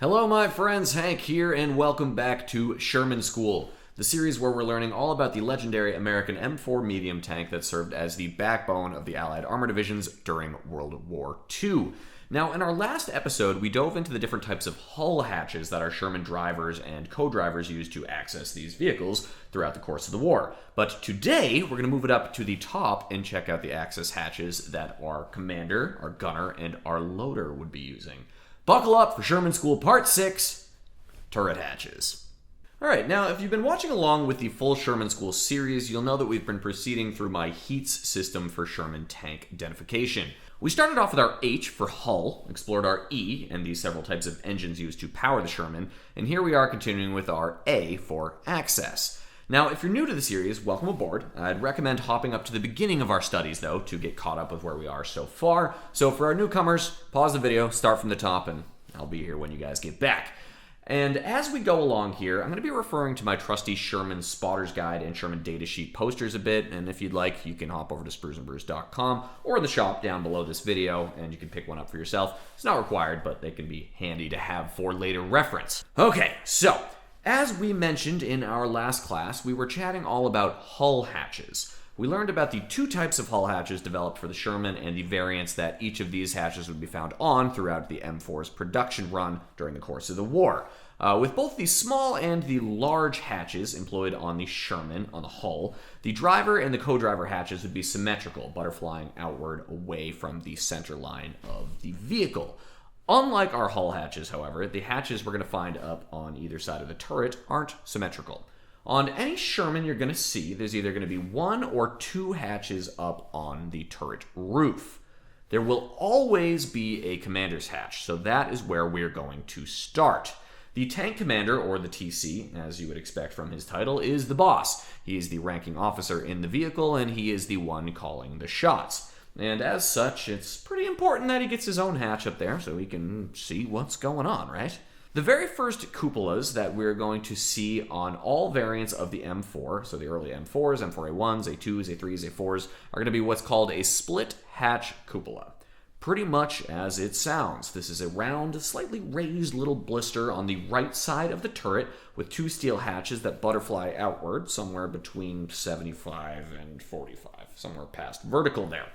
Hello my friends, Hank here, and welcome back to Sherman School, the series where we're learning all about the legendary American M4 medium tank that served as the backbone of the Allied armor divisions during World War II. Now, in our last episode, we dove into the different types of hull hatches that our Sherman drivers and co-drivers used to access these vehicles throughout the course of the war. But today, we're going to move it up to the top and check out the access hatches that our commander, our gunner, and our loader would be using. Buckle up for Sherman School Part 6, Turret Hatches. Alright, now if you've been watching along with the full Sherman School series, you'll know that we've been proceeding through my HEATS system for Sherman tank identification. We started off with our H for hull, explored our E and the several types of engines used to power the Sherman, and here we are continuing with our A for access. Now, if you're new to the series, welcome aboard. I'd recommend hopping up to the beginning of our studies, though, to get caught up with where we are so far. So for our newcomers, pause the video, start from the top, and I'll be here when you guys get back. And as we go along here, I'm going to be referring to my trusty Sherman Spotter's Guide and Sherman Datasheet posters a bit, and if you'd like, you can hop over to spruesandbrews.com or in the shop down below this video, and you can pick one up for yourself. It's not required, but they can be handy to have for later reference. Okay, so as we mentioned in our last class, we were chatting all about hull hatches. We learned about the two types of hull hatches developed for the Sherman and the variants that each of these hatches would be found on throughout the M4's production run during the course of the war. With both the small and the large hatches employed on the Sherman, on the hull, the driver and the co-driver hatches would be symmetrical, butterflying outward away from the center line of the vehicle. Unlike our hull hatches, however, the hatches we're going to find up on either side of the turret aren't symmetrical. On any Sherman you're going to see, there's either going to be one or two hatches up on the turret roof. There will always be a commander's hatch, so that is where we're going to start. The tank commander, or the TC, as you would expect from his title, is the boss. He is the ranking officer in the vehicle, and he is the one calling the shots. And as such, it's pretty important that he gets his own hatch up there so he can see what's going on, right? The very first cupolas that we're going to see on all variants of the M4, so the early M4s, M4A1s, A2s, A3s, A4s, are going to be what's called a split hatch cupola. Pretty much as it sounds. This is a round, slightly raised little blister on the right side of the turret with two steel hatches that butterfly outward, somewhere between 75 and 45, somewhere past vertical there.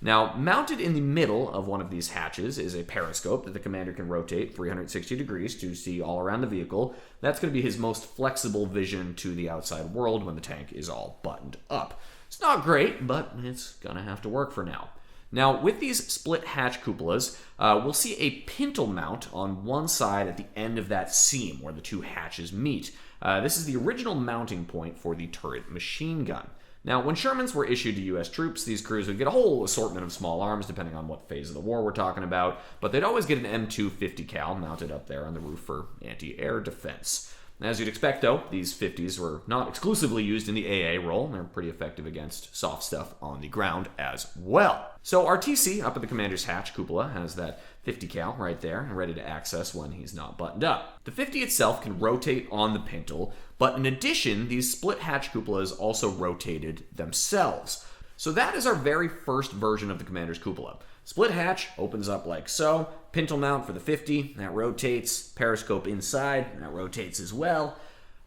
Now, mounted in the middle of one of these hatches is a periscope that the commander can rotate 360 degrees to see all around the vehicle. That's going to be his most flexible vision to the outside world when the tank is all buttoned up. It's not great, but it's going to have to work for now. Now, with these split hatch cupolas, we'll see a pintle mount on one side at the end of that seam where the two hatches meet. This is the original mounting point for the turret machine gun. Now, when Shermans were issued to U.S. troops, these crews would get a whole assortment of small arms, depending on what phase of the war we're talking about, but they'd always get an M2 50 cal mounted up there on the roof for anti-air defense. As you'd expect, though, these 50s were not exclusively used in the AA role. They're pretty effective against soft stuff on the ground as well. So our TC up at the commander's hatch cupola has that 50 cal right there, ready to access when he's not buttoned up. The 50 itself can rotate on the pintle, but in addition, these split hatch cupolas also rotated themselves. So that is our very first version of the commander's cupola. Split hatch opens up like so, pintle mount for the 50, that rotates, periscope inside, that rotates as well.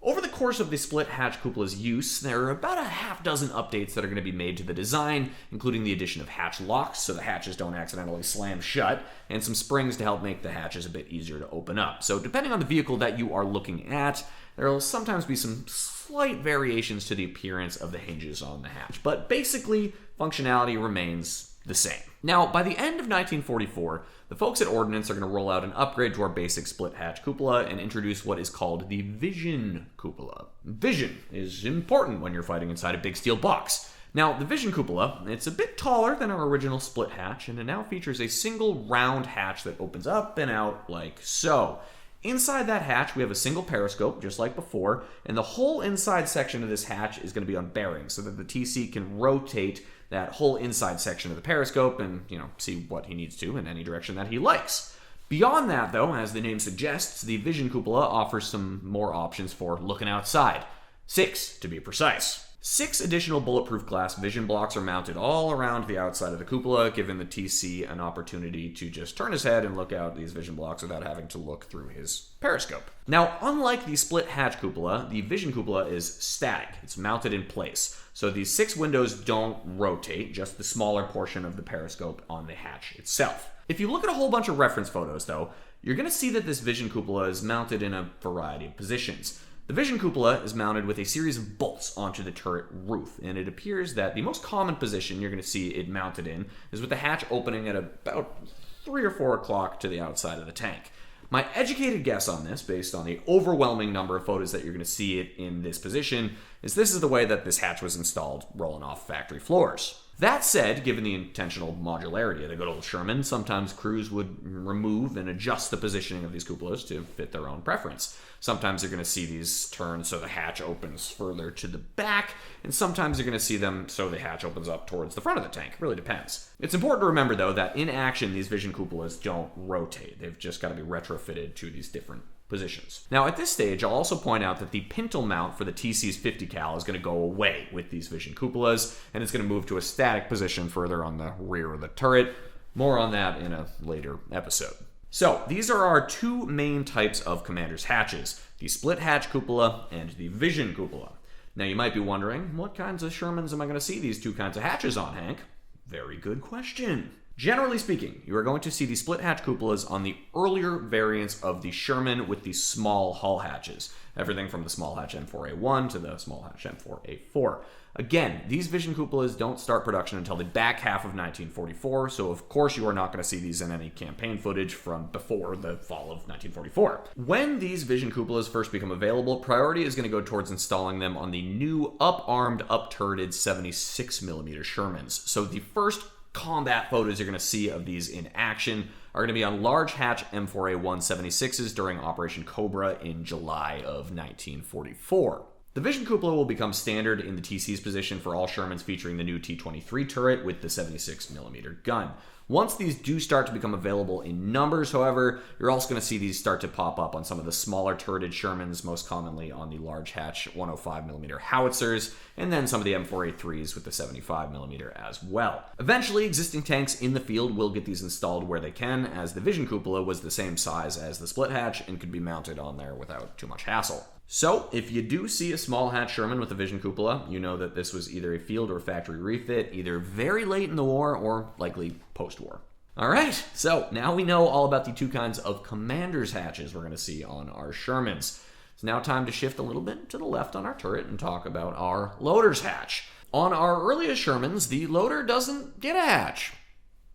Over the course of the split hatch cupola's use, there are about a half dozen updates that are going to be made to the design, including the addition of hatch locks so the hatches don't accidentally slam shut, and some springs to help make the hatches a bit easier to open up. So depending on the vehicle that you are looking at, there will sometimes be some slight variations to the appearance of the hinges on the hatch, but basically functionality remains the same. Now, by the end of 1944, the folks at Ordnance are going to roll out an upgrade to our basic split hatch cupola and introduce what is called the Vision cupola. Vision is important when you're fighting inside a big steel box. Now, the Vision cupola, it's a bit taller than our original split hatch, and it now features a single round hatch that opens up and out like so. Inside that hatch, we have a single periscope, just like before, and the whole inside section of this hatch is going to be on bearings so that the TC can rotate that whole inside section of the periscope and, see what he needs to in any direction that he likes. Beyond that, though, as the name suggests, the Vision cupola offers some more options for looking outside. 6, to be precise. 6 additional bulletproof glass vision blocks are mounted all around the outside of the cupola, giving the TC an opportunity to just turn his head and look out these vision blocks without having to look through his periscope. Now, unlike the split hatch cupola, the vision cupola is static. It's mounted in place. So these 6 windows don't rotate, just the smaller portion of the periscope on the hatch itself. If you look at a whole bunch of reference photos, though, you're going to see that this vision cupola is mounted in a variety of positions. The vision cupola is mounted with a series of bolts onto the turret roof, and it appears that the most common position you're going to see it mounted in is with the hatch opening at about 3 or 4 o'clock to the outside of the tank. My educated guess on this, based on the overwhelming number of photos that you're going to see it in this position, is this is the way that this hatch was installed rolling off factory floors. That said, given the intentional modularity of the good old Sherman, sometimes crews would remove and adjust the positioning of these cupolas to fit their own preference. Sometimes you're going to see these turn so the hatch opens further to the back, and sometimes you're going to see them so the hatch opens up towards the front of the tank. It really depends. It's important to remember, though, that in action, these vision cupolas don't rotate. They've just got to be retrofitted to these different positions. Now, at this stage, I'll also point out that the pintle mount for the TC's 50 cal is going to go away with these vision cupolas, and it's going to move to a static position further on the rear of the turret. More on that in a later episode. So, these are our 2 main types of commander's hatches, the split hatch cupola and the vision cupola. Now, you might be wondering, what kinds of Shermans am I going to see these 2 kinds of hatches on, Hank? Very good question. Generally speaking, you are going to see the split hatch cupolas on the earlier variants of the Sherman with the small hull hatches. Everything from the small hatch M4A1 to the small hatch M4A4. Again, these vision cupolas don't start production until the back half of 1944, so of course you are not going to see these in any campaign footage from before the fall of 1944. When these vision cupolas first become available, priority is going to go towards installing them on the new up-armed, up-turreted 76mm Shermans. So the first combat photos you're going to see of these in action are going to be on large hatch M4A1 76s during Operation Cobra in July of 1944. The vision cupola will become standard in the TC's position for all Shermans featuring the new T-23 turret with the 76mm gun. Once these do start to become available in numbers, however, you're also going to see these start to pop up on some of the smaller turreted Shermans, most commonly on the large hatch 105mm howitzers, and then some of the M4A3s with the 75mm as well. Eventually, existing tanks in the field will get these installed where they can, as the vision cupola was the same size as the split hatch and could be mounted on there without too much hassle. So, if you do see a small hatch Sherman with a vision cupola, you know that this was either a field or factory refit, either very late in the war or likely post-war. Alright, so now we know all about the 2 kinds of commander's hatches we're going to see on our Shermans. It's now time to shift a little bit to the left on our turret and talk about our loader's hatch. On our earliest Shermans, the loader doesn't get a hatch.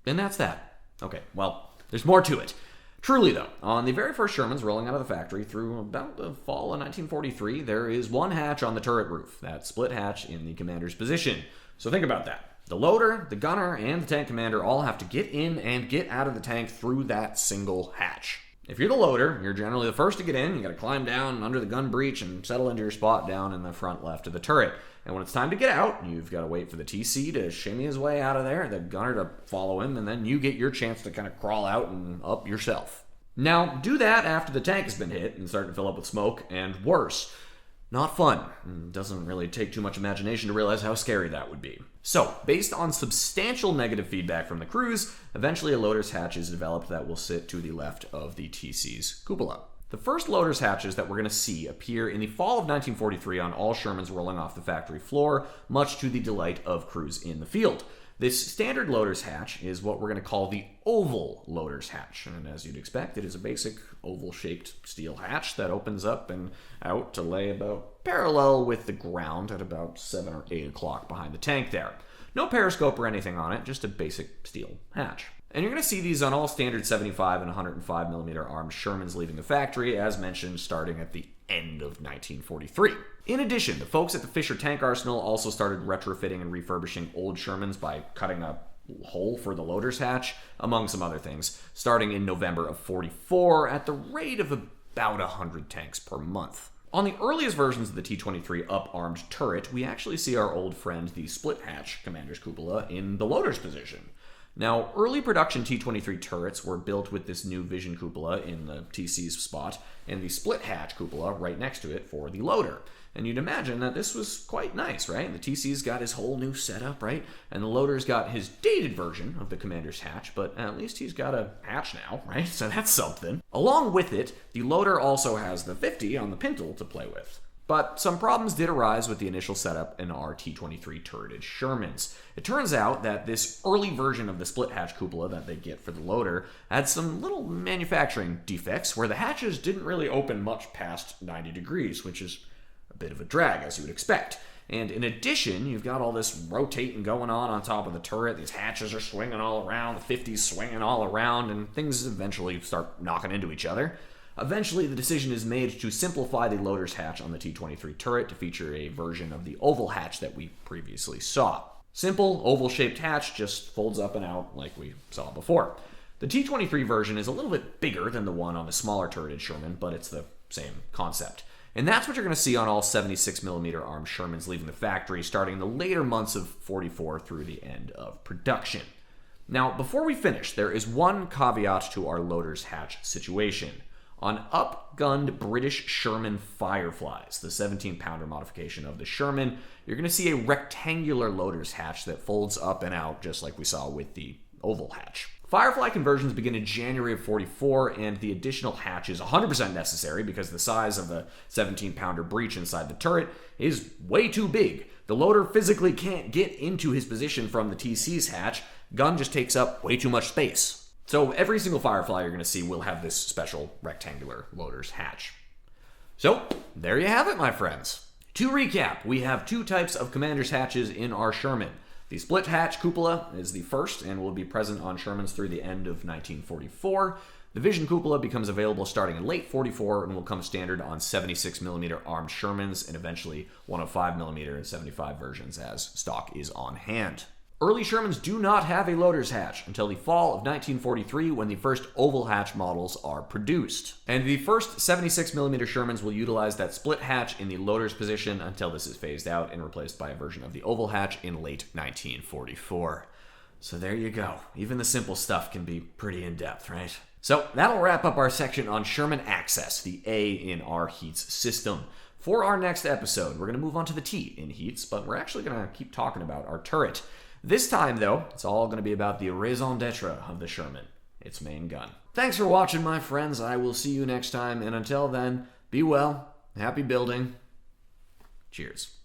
And that's that. Okay, well, there's more to it. Truly, though, on the very first Shermans rolling out of the factory through about the fall of 1943, there is 1 hatch on the turret roof, that split hatch in the commander's position. So think about that. The loader, the gunner, and the tank commander all have to get in and get out of the tank through that single hatch. If you're the loader, you're generally the first to get in. You got to climb down under the gun breech and settle into your spot down in the front left of the turret. And when it's time to get out, you've got to wait for the TC to shimmy his way out of there, the gunner to follow him, and then you get your chance to kind of crawl out and up yourself. Now, do that after the tank has been hit and starting to fill up with smoke, and worse. Not fun. It doesn't really take too much imagination to realize how scary that would be. So, based on substantial negative feedback from the crews, eventually a loader's hatch is developed that will sit to the left of the TC's cupola. The first loader's hatches that we're going to see appear in the fall of 1943 on all Shermans rolling off the factory floor, much to the delight of crews in the field. This standard loader's hatch is what we're going to call the oval loader's hatch, and as you'd expect, it is a basic oval-shaped steel hatch that opens up and out to lay about parallel with the ground at about 7 or 8 o'clock behind the tank there. No periscope or anything on it, just a basic steel hatch. And you're going to see these on all standard 75 and 105mm armed Shermans leaving the factory, as mentioned, starting at the end of 1943. In addition, the folks at the Fisher Tank Arsenal also started retrofitting and refurbishing old Shermans by cutting a hole for the loader's hatch, among some other things, starting in November of 44 at the rate of about 100 tanks per month. On the earliest versions of the T-23 up-armed turret, we actually see our old friend, the split hatch commander's cupola, in the loader's position. Now, early production T-23 turrets were built with this new vision cupola in the TC's spot, and the split hatch cupola right next to it for the loader. And you'd imagine that this was quite nice, right? The TC's got his whole new setup, right? And the loader's got his dated version of the commander's hatch, but at least he's got a hatch now, right? So that's something. Along with it, the loader also has the 50 on the pintle to play with. But some problems did arise with the initial setup in our T-23 turreted Shermans. It turns out that this early version of the split hatch cupola that they get for the loader had some little manufacturing defects where the hatches didn't really open much past 90 degrees, which is a bit of a drag, as you would expect. And in addition, you've got all this rotating going on top of the turret. These hatches are swinging all around, the 50's swinging all around, and things eventually start knocking into each other. Eventually, the decision is made to simplify the loader's hatch on the T-23 turret to feature a version of the oval hatch that we previously saw. Simple, oval-shaped hatch just folds up and out like we saw before. The T-23 version is a little bit bigger than the one on the smaller turreted Sherman, but it's the same concept. And that's what you're going to see on all 76mm armed Shermans leaving the factory starting in the later months of 44 through the end of production. Now, before we finish, there is one caveat to our loader's hatch situation. On upgunned British Sherman Fireflies, the 17-pounder modification of the Sherman, you're going to see a rectangular loader's hatch that folds up and out just like we saw with the oval hatch. Firefly conversions begin in January of 44, and the additional hatch is 100% necessary because the size of the 17-pounder breech inside the turret is way too big. The loader physically can't get into his position from the TC's hatch. Gun just takes up way too much space. So every single Firefly you're going to see will have this special rectangular loader's hatch. So there you have it, my friends. To recap, we have two types of commander's hatches in our Sherman. The split hatch cupola is the first and will be present on Shermans through the end of 1944. The vision cupola becomes available starting in late 44 and will come standard on 76mm armed Shermans and eventually 105mm and 75 versions as stock is on hand. Early Shermans do not have a loader's hatch until the fall of 1943 when the first oval hatch models are produced. And the first 76mm Shermans will utilize that split hatch in the loader's position until this is phased out and replaced by a version of the oval hatch in late 1944. So there you go. Even the simple stuff can be pretty in-depth, right? So that'll wrap up our section on Sherman Access, the A in our Heats system. For our next episode, we're going to move on to the T in Heats, but we're actually going to keep talking about our turret. This time, though, it's all going to be about the raison d'etre of the Sherman, its main gun. Thanks for watching, my friends. I will see you next time, and until then, be well, happy building. Cheers.